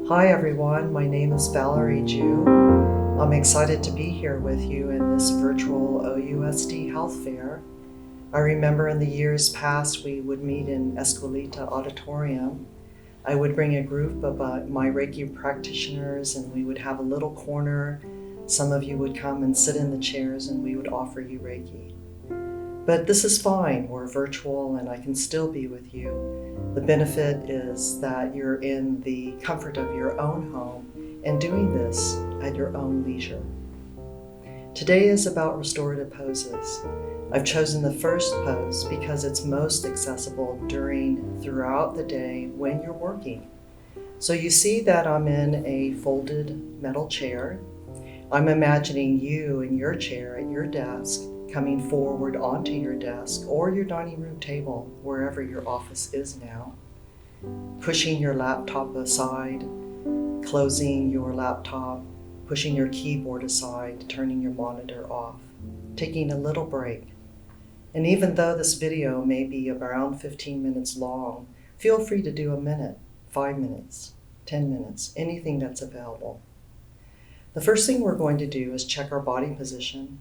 Hi everyone, my name is Valerie Jew. I'm excited to be here with you in this virtual OUSD Health Fair. I remember in the years past we would meet in Escuelita Auditorium. I would bring a group of my Reiki practitioners and we would have a little corner. Some of you would come and sit in the chairs and we would offer you Reiki. But this is fine, we're virtual and I can still be with you. The benefit is that you're in the comfort of your own home and doing this at your own leisure. Today is about restorative poses. I've chosen the first pose because it's most accessible throughout the day when you're working. So you see that I'm in a folded metal chair. I'm imagining you in your chair at your desk, coming forward onto your desk or your dining room table, wherever your office is now, pushing your laptop aside, closing your laptop, pushing your keyboard aside, turning your monitor off, taking a little break. And even though this video may be around 15 minutes long, feel free to do a minute, 5 minutes, 10 minutes, anything that's available. The first thing we're going to do is check our body position.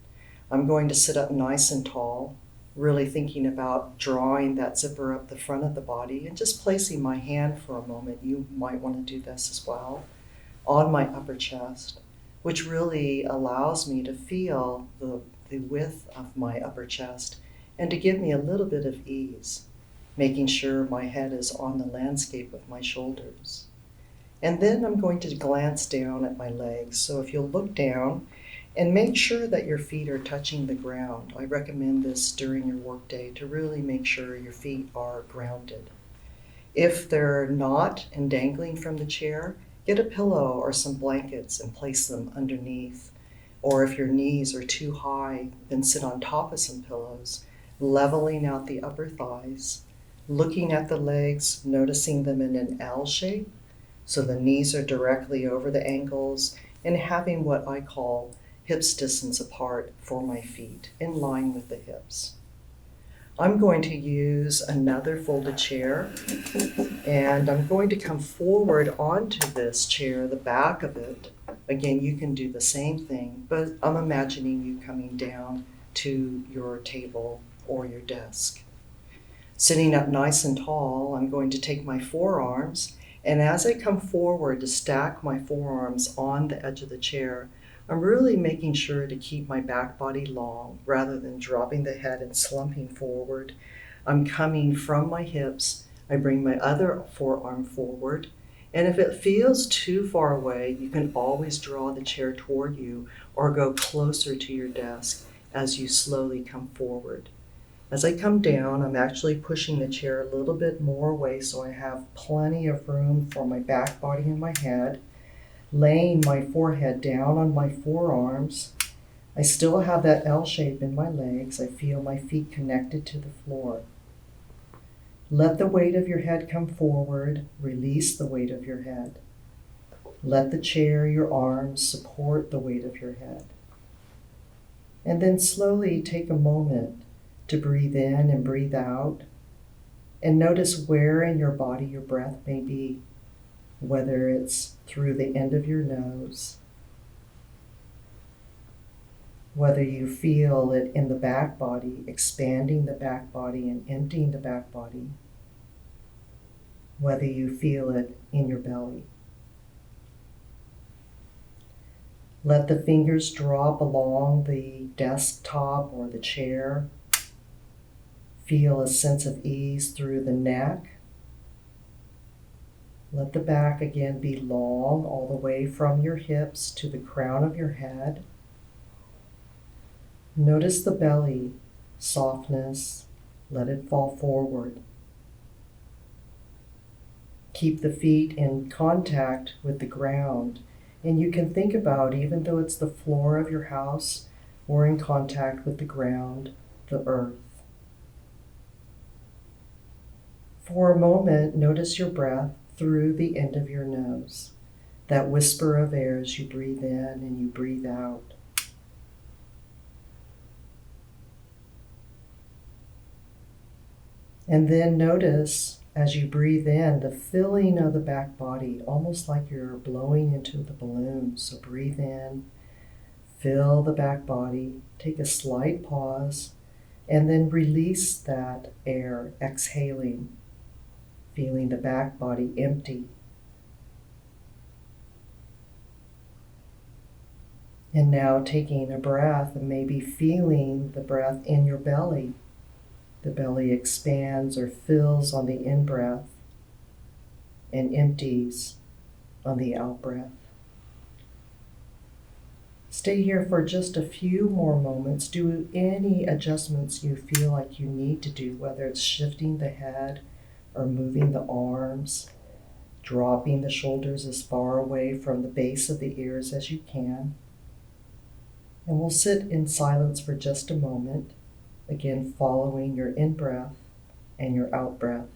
I'm going to sit up nice and tall, really thinking about drawing that zipper up the front of the body and just placing my hand for a moment, you might want to do this as well, on my upper chest, which really allows me to feel the width of my upper chest and to give me a little bit of ease, making sure my head is on the landscape of my shoulders. And then I'm going to glance down at my legs. So if you'll look down and make sure that your feet are touching the ground. I recommend this during your workday to really make sure your feet are grounded. If they're not and dangling from the chair, get a pillow or some blankets and place them underneath. Or if your knees are too high, then sit on top of some pillows, leveling out the upper thighs, looking at the legs, noticing them in an L shape. So the knees are directly over the ankles and having what I call hips distance apart for my feet, in line with the hips. I'm going to use another folded chair and I'm going to come forward onto this chair, the back of it. Again, you can do the same thing, but I'm imagining you coming down to your table or your desk. Sitting up nice and tall, I'm going to take my forearms, and as I come forward to stack my forearms on the edge of the chair, I'm really making sure to keep my back body long rather than dropping the head and slumping forward. I'm coming from my hips. I bring my other forearm forward. And if it feels too far away, you can always draw the chair toward you or go closer to your desk as you slowly come forward. As I come down, I'm actually pushing the chair a little bit more away so I have plenty of room for my back body and my head. Laying my forehead down on my forearms. I still have that L shape in my legs. I feel my feet connected to the floor. Let the weight of your head come forward. Release the weight of your head. Let the chair, your arms, support the weight of your head. And then slowly take a moment to breathe in and breathe out. And notice where in your body your breath may be. Whether it's through the end of your nose, whether you feel it in the back body, expanding the back body and emptying the back body, whether you feel it in your belly. Let the fingers drop along the desktop or the chair. Feel a sense of ease through the neck. Let the back again be long, all the way from your hips to the crown of your head. Notice the belly, softness, let it fall forward. Keep the feet in contact with the ground, and you can think about, even though it's the floor of your house, or in contact with the ground, the earth. For a moment, notice your breath through the end of your nose, that whisper of air as you breathe in and you breathe out. And then notice As you breathe in, the filling of the back body, almost like you're blowing into the balloon. So breathe in, fill the back body, take a slight pause, and then release that air, exhaling, feeling the back body empty. And now taking a breath and maybe feeling the breath in your belly. The belly expands or fills on the in-breath and empties on the out-breath. Stay here for just a few more moments. Do any adjustments you feel like you need to do, whether it's shifting the head or moving the arms, dropping the shoulders as far away from the base of the ears as you can. And we'll sit in silence for just a moment, again following your in-breath and your out-breath.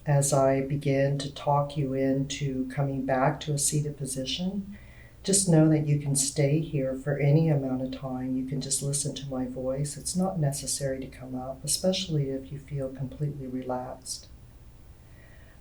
As I begin to talk you into coming back to a seated position, just know that you can stay here for any amount of time. You can just listen to my voice. It's not necessary to come up, especially if you feel completely relaxed.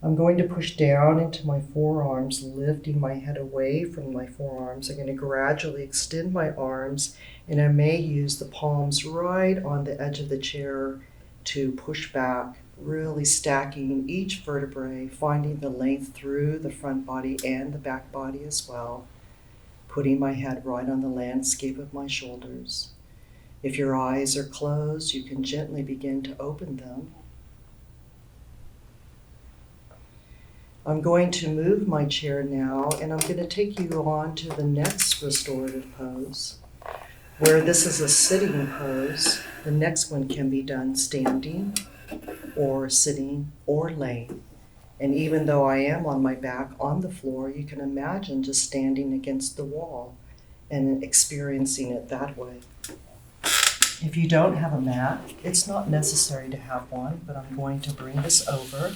I'm going to push down into my forearms, lifting my head away from my forearms. I'm going to gradually extend my arms, and I may use the palms right on the edge of the chair to push back, really stacking each vertebrae, finding the length through the front body and the back body as well, putting my head right on the landscape of my shoulders. If your eyes are closed, you can gently begin to open them. I'm going to move my chair now, and I'm going to take you on to the next restorative pose, where this is a sitting pose. The next one can be done standing or sitting or laying. And even though I am on my back on the floor, you can imagine just standing against the wall and experiencing it that way. If you don't have a mat, it's not necessary to have one, but I'm going to bring this over.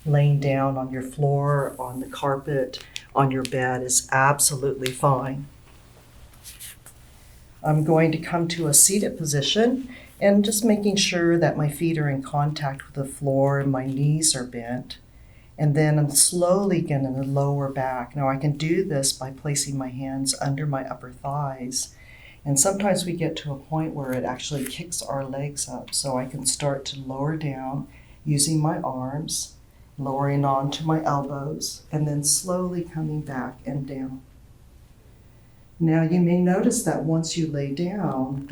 Laying down on your floor, on the carpet, on your bed is absolutely fine. I'm going to come to a seated position and just making sure that my feet are in contact with the floor and my knees are bent. And then I'm slowly going to lower back. Now I can do this by placing my hands under my upper thighs. And sometimes we get to a point where it actually kicks our legs up. So I can start to lower down using my arms, lowering onto my elbows, and then slowly coming back and down. Now you may notice that once you lay down,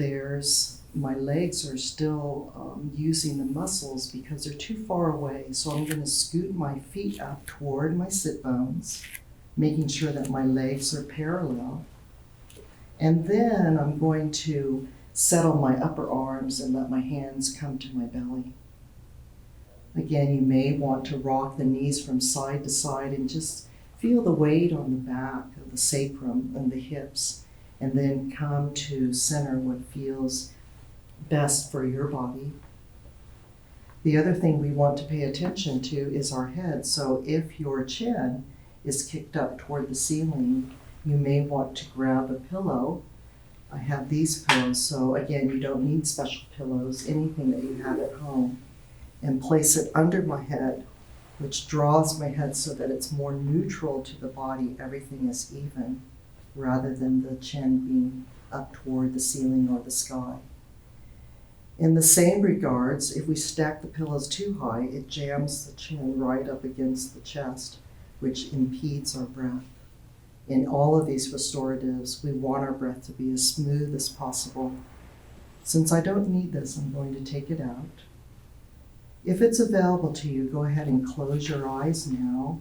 my legs are still using the muscles because they're too far away. So I'm going to scoot my feet up toward my sit bones, making sure that my legs are parallel. And then I'm going to settle my upper arms and let my hands come to my belly. Again, you may want to rock the knees from side to side and just feel the weight on the back of the sacrum and the hips, and then come to center what feels best for your body. The other thing we want to pay attention to is our head. So if your chin is kicked up toward the ceiling, you may want to grab a pillow. I have these pillows, so again, you don't need special pillows, anything that you have at home, and place it under my head, which draws my head so that it's more neutral to the body. Everything is even, rather than the chin being up toward the ceiling or the sky. In the same regards, if we stack the pillows too high, it jams the chin right up against the chest, which impedes our breath. In all of these restoratives, we want our breath to be as smooth as possible. Since I don't need this, I'm going to take it out. If it's available to you, go ahead and close your eyes now,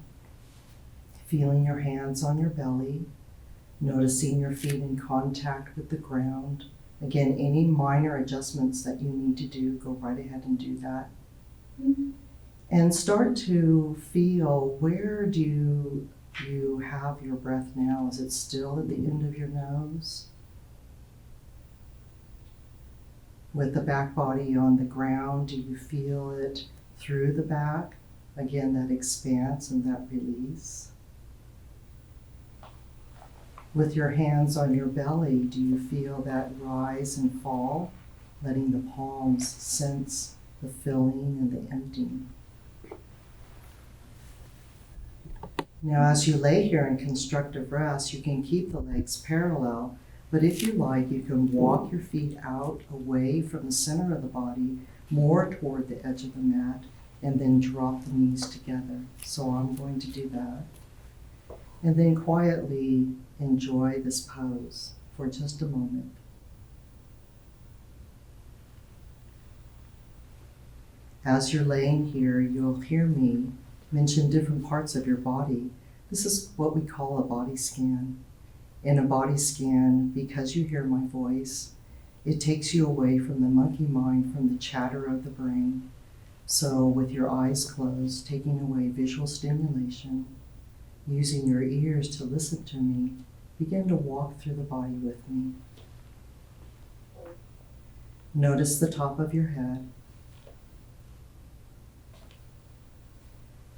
feeling your hands on your belly, noticing your feet in contact with the ground. Again, any minor adjustments that you need to do, go right ahead and do that. And start to feel, where do you have your breath now? Is it still at the end of your nose? With the back body on the ground, do you feel it through the back? Again, that expanse and that release. With your hands on your belly, do you feel that rise and fall, letting the palms sense the filling and the emptying? Now, as you lay here in constructive rest, you can keep the legs parallel, but if you like, you can walk your feet out away from the center of the body, more toward the edge of the mat, and then drop the knees together. So I'm going to do that. And then quietly enjoy this pose for just a moment. As you're laying here, you'll hear me mention different parts of your body. This is what we call a body scan. In a body scan, because you hear my voice, it takes you away from the monkey mind, from the chatter of the brain. So with your eyes closed, taking away visual stimulation, using your ears to listen to me, begin to walk through the body with me. Notice the top of your head.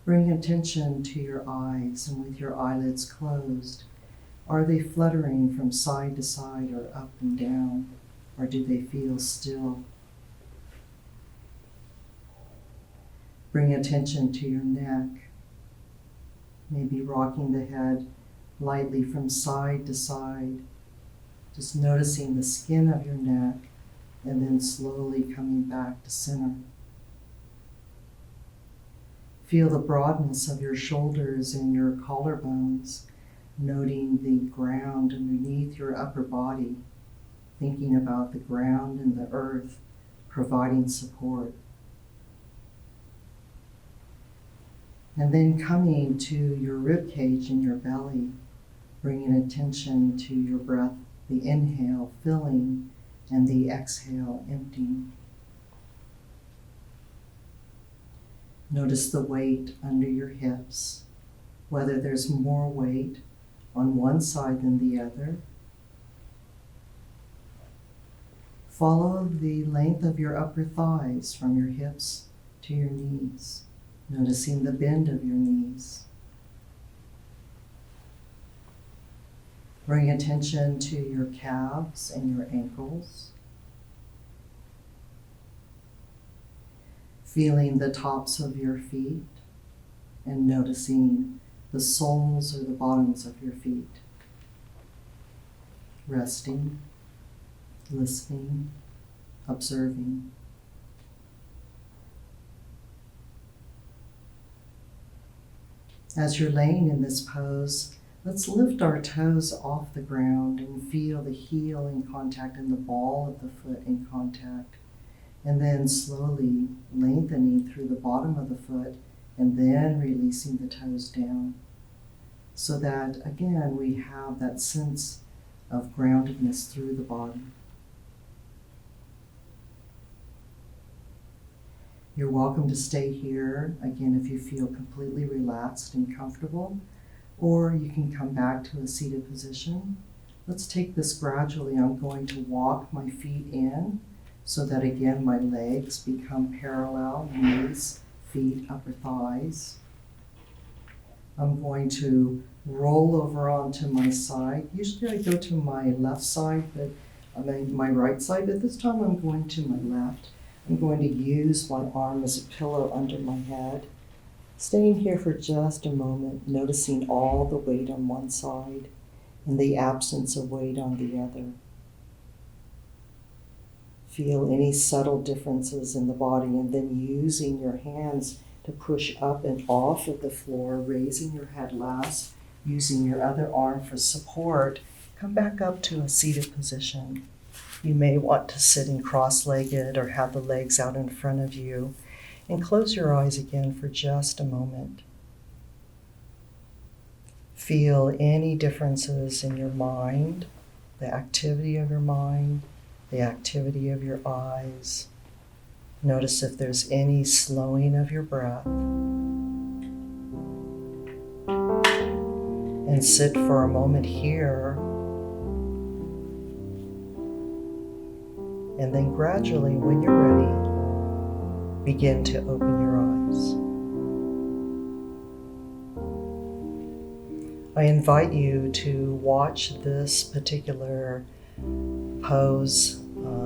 Bring attention to your eyes, and with your eyelids closed, are they fluttering from side to side or up and down, or do they feel still? Bring attention to your neck, maybe rocking the head lightly from side to side, just noticing the skin of your neck, and then slowly coming back to center. Feel the broadness of your shoulders and your collarbones, noting the ground underneath your upper body, thinking about the ground and the earth providing support. And then coming to your rib cage and your belly, bringing attention to your breath, the inhale filling and the exhale emptying. Notice the weight under your hips, whether there's more weight on one side than the other. Follow the length of your upper thighs from your hips to your knees, noticing the bend of your knees. Bring attention to your calves and your ankles. Feeling the tops of your feet and noticing the soles or the bottoms of your feet. Resting, listening, observing. As you're laying in this pose, let's lift our toes off the ground and feel the heel in contact and the ball of the foot in contact. And then slowly lengthening through the bottom of the foot and then releasing the toes down. So that, again, we have that sense of groundedness through the body. You're welcome to stay here, again, if you feel completely relaxed and comfortable, or you can come back to a seated position. Let's take this gradually. I'm going to walk my feet in, so that again my legs become parallel, knees, feet, upper thighs. I'm going to roll over onto my side. Usually I go to my left side, but my right side, but this time I'm going to my left. I'm going to use my arm as a pillow under my head. Staying here for just a moment, noticing all the weight on one side and the absence of weight on the other. Feel any subtle differences in the body, and then using your hands to push up and off of the floor, raising your head last, using your other arm for support. Come back up to a seated position. You may want to sit in cross-legged or have the legs out in front of you, and close your eyes again for just a moment. Feel any differences in your mind, the activity of your mind, the activity of your eyes. Notice if there's any slowing of your breath. And sit for a moment here. And then gradually, when you're ready, begin to open your eyes. I invite you to watch this particular pose,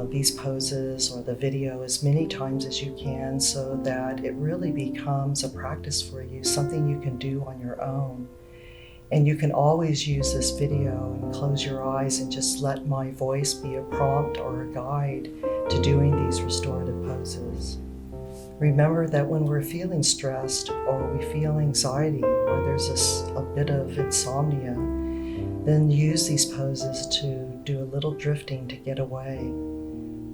these poses or the video as many times as you can so that it really becomes a practice for you, something you can do on your own. And you can always use this video and close your eyes and just let my voice be a prompt or a guide to doing these restorative poses. Remember that when we're feeling stressed or we feel anxiety or there's a bit of insomnia, then use these poses to do a little drifting to get away.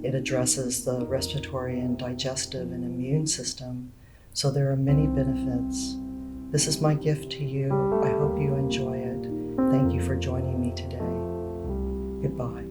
It addresses the respiratory and digestive and immune system, so there are many benefits. This is my gift to you. I hope you enjoy it. Thank you for joining me today. Goodbye.